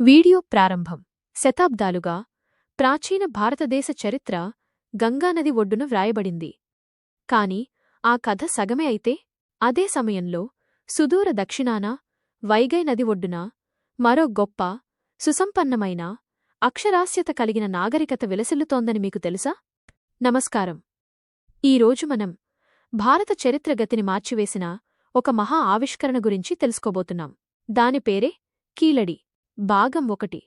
Video ప్రారంభం. శతాబ్దాలుగా ప్రాచీన భారతదేశ చరిత్ర గంగానది ఒడ్డున వ్రాయబడింది. కాని ఆ కథ సగమే అయితే అదే సమయంలో సుదూర దక్షిణాన వైగై నది ఒడ్డున మరో గొప్ప, సుసంపన్నమైన, అక్షరాస్యత కలిగిన నాగరికత విలసిల్లుతోందని మీకు తెలుసా? నమస్కారం. ఈరోజు మనం భారత చరిత్ర గతిని మార్చివేసిన ఒక మహా ఆవిష్కరణ గురించి తెలుసుకోబోతున్నాం. దాని పేరే కీలడి. భాగం 1.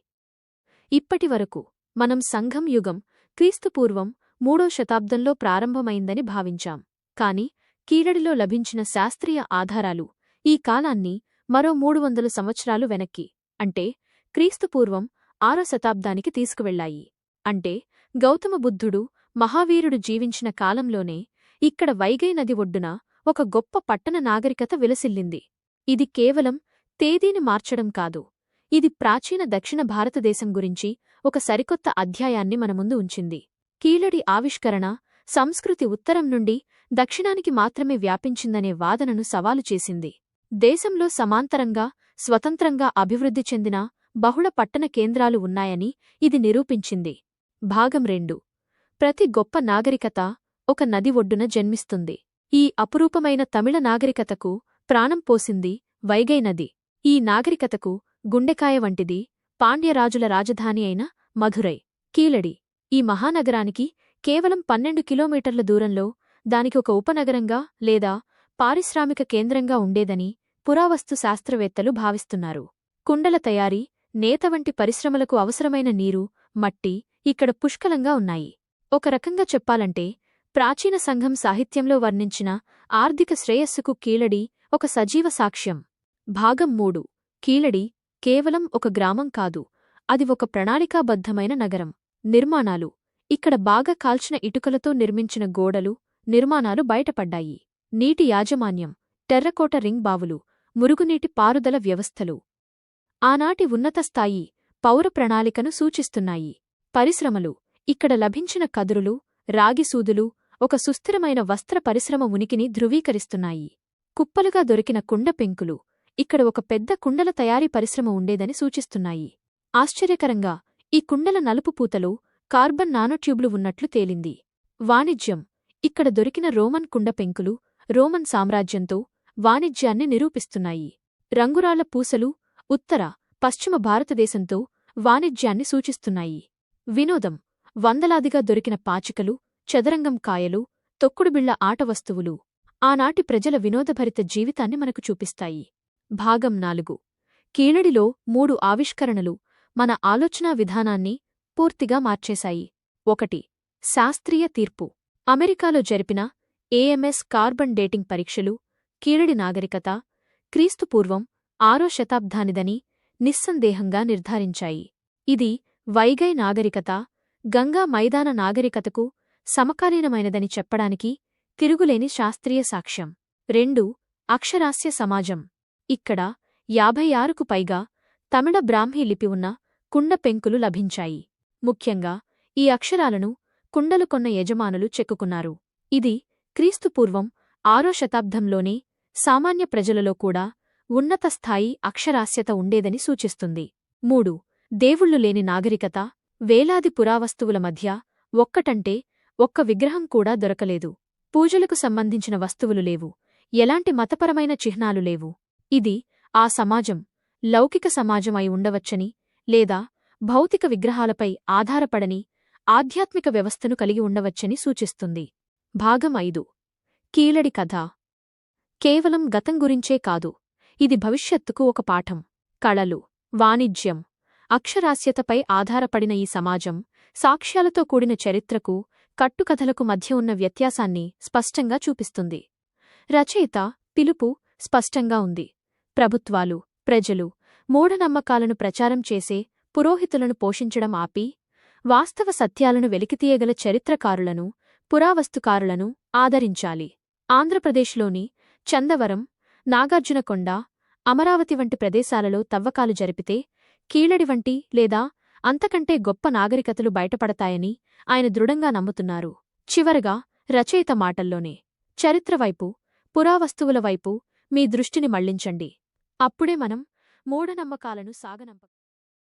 ఇప్పటివరకు మనం సంఘం యుగం క్రీస్తుపూర్వం 3వ శతాబ్దంలో ప్రారంభమైందని భావించాం. కాని కీలడిలో లభించిన శాస్త్రీయ ఆధారాలు ఈ కాలాన్ని మరో 300 సంవత్సరాలు వెనక్కి, అంటే క్రీస్తుపూర్వం 6వ శతాబ్దానికి తీసుకువెళ్లాయి. అంటే గౌతమ బుద్ధుడు, మహావీరుడు జీవించిన కాలంలోనే ఇక్కడ వైగై నది ఒడ్డున ఒక గొప్ప పట్టణ నాగరికత విలసిల్లింది. ఇది కేవలం తేదీని మార్చడం కాదు, ఇది ప్రాచీన దక్షిణ భారతదేశం గురించి ఒక సరికొత్త అధ్యాయాన్ని మన ముందు ఉంచింది. కీలడి ఆవిష్కరణ సంస్కృతి ఉత్తరం నుండి దక్షిణానికి మాత్రమే వ్యాపించిందనే వాదనను సవాలు చేసింది. దేశంలో సమాంతరంగా, స్వతంత్రంగా అభివృద్ధి చెందిన బహుళ పట్టణ కేంద్రాలు ఉన్నాయని ఇది నిరూపించింది. భాగం 2. ప్రతి గొప్ప నాగరికత ఒక నది ఒడ్డున జన్మిస్తుంది. ఈ అపురూపమైన తమిళ నాగరికతకు ప్రాణం పోసింది వైగై నది. ఈ నాగరికతకు గుండెకాయ వంటిది పాండ్యరాజుల రాజధాని అయిన మధురై. కీలడి ఈ మహానగరానికి కేవలం 12 కిలోమీటర్ల దూరంలో దానికి ఒక ఉపనగరంగా లేదా పారిశ్రామిక కేంద్రంగా ఉండేదని పురావస్తు శాస్త్రవేత్తలు భావిస్తున్నారు. కుండల తయారీ, నేత వంటి పరిశ్రమలకు అవసరమైన నీరు, మట్టి ఇక్కడ పుష్కలంగా ఉన్నాయి. ఒక రకంగా చెప్పాలంటే ప్రాచీన సంఘం సాహిత్యంలో వర్ణించిన ఆర్థిక శ్రేయస్సుకు కీలడి ఒక సజీవ సాక్ష్యం. భాగం 3. కీలడి కేవలం ఒక గ్రామం కాదు, అది ఒక ప్రణాళికాబద్ధమైన నగరం. నిర్మాణాలు. ఇక్కడ బాగా కాల్చిన ఇటుకలతో నిర్మించిన గోడలు, నిర్మాణాలు బయటపడ్డాయి. నీటి యాజమాన్యం, టెర్రకోట రింగ్ బావులు, మురుగునీటి పారుదల వ్యవస్థలు ఆనాటి ఉన్నతస్థాయి పౌర ప్రణాళికను సూచిస్తున్నాయి. పరిశ్రమలు. ఇక్కడ లభించిన కదురులు, రాగిసూదులు ఒక సుస్థిరమైన వస్త్ర పరిశ్రమ ఉనికిని ధృవీకరిస్తున్నాయి. కుప్పలుగా దొరికిన కుండ పెంకులు ఇక్కడ ఒక పెద్ద కుండల తయారీ పరిశ్రమ ఉండేదని సూచిస్తున్నాయి. ఆశ్చర్యకరంగా ఈ కుండల నలుపు పూతలో కార్బన్ నానోట్యూబ్లు ఉన్నట్లు తేలింది. వాణిజ్యం. ఇక్కడ దొరికిన రోమన్ కుండ పెంకులు రోమన్ సామ్రాజ్యంతో వాణిజ్యాన్ని నిరూపిస్తున్నాయి. రంగురాళ్ల పూసలు ఉత్తర, పశ్చిమ భారతదేశంతో వాణిజ్యాన్ని సూచిస్తున్నాయి. వినోదం. వందలాదిగా దొరికిన పాచికలు, చదరంగం కాయలు, తొక్కుడుబిళ్ల ఆట వస్తువులు ఆనాటి ప్రజల వినోదభరిత జీవితాన్ని మనకు చూపిస్తాయి. భాగం 4. కీలడిలో 3 ఆవిష్కరణలు మన ఆలోచనా విధానాన్ని పూర్తిగా మార్చేశాయి. 1. శాస్త్రీయ తీర్పు. అమెరికాలో జరిపిన AMS కార్బన్ డేటింగ్ పరీక్షలు కీలడి నాగరికత క్రీస్తుపూర్వం 6వ శతాబ్దానిదని నిస్సందేహంగా నిర్ధారించాయి. ఇది వైగై నాగరికత గంగా మైదాన నాగరికతకు సమకాలీనమైనదని చెప్పడానికి తిరుగులేని శాస్త్రీయ సాక్ష్యం. 2. అక్షరాస్య సమాజం. ఇక్కడ 56కు పైగా తమిళ బ్రాహ్మీ లిపి ఉన్న కుండ పెంకులు లభించాయి. ముఖ్యంగా ఈ అక్షరాలను కుండలు కొన్న యజమానులు చెక్కుకున్నారు. ఇది క్రీస్తుపూర్వం 6వ శతాబ్దంలోనే సామాన్య ప్రజలలో కూడా ఉన్నతస్థాయి అక్షరాస్యత ఉండేదని సూచిస్తుంది. 3. దేవుళ్ళు లేని నాగరికత. వేలాది పురావస్తువుల మధ్య ఒక్కటంటే ఒక్క విగ్రహం కూడా దొరకలేదు. పూజలకు సంబంధించిన వస్తువులు లేవు. ఎలాంటి మతపరమైన చిహ్నాలు లేవు. ఇది ఆ సమాజం లౌకిక సమాజం అయి ఉండవచ్చని, లేదా భౌతిక విగ్రహాలపై ఆధారపడని ఆధ్యాత్మిక వ్యవస్థను కలిగి ఉండవచ్చని సూచిస్తుంది. భాగం 5. కీలడి కథ కేవలం గతం గురించే కాదు, ఇది భవిష్యత్తుకు ఒక పాఠం. కళలు, వాణిజ్యం, అక్షరాస్యతపై ఆధారపడిన ఈ సమాజం సాక్ష్యాలతో కూడిన చరిత్రకు, కట్టుకథలకు మధ్య ఉన్న వ్యత్యాసాన్ని స్పష్టంగా చూపిస్తుంది. రచయిత పిలుపు స్పష్టంగా ఉంది. ప్రభుత్వాలు, ప్రజలు మూఢనమ్మకాలను ప్రచారం చేసే పురోహితులను పోషించడం ఆపి, వాస్తవ సత్యాలను వెలికితీయగల చరిత్రకారులను, పురావస్తుకారులను ఆదరించాలి. ఆంధ్రప్రదేశ్లోని చందవరం, నాగార్జునకొండ, అమరావతి వంటి ప్రదేశాలలో తవ్వకాలు జరిపితే కీలడి వంటి లేదా అంతకంటే గొప్ప నాగరికతలు బయటపడతాయని ఆయన దృఢంగా నమ్ముతున్నారు. చివరగా రచయిత మాటల్లోనే చరిత్రవైపు, పురావస్తువుల వైపు మీ దృష్టిని మళ్లించండి. అప్పుడే మనం మూఢనమ్మకాలను సాగనంప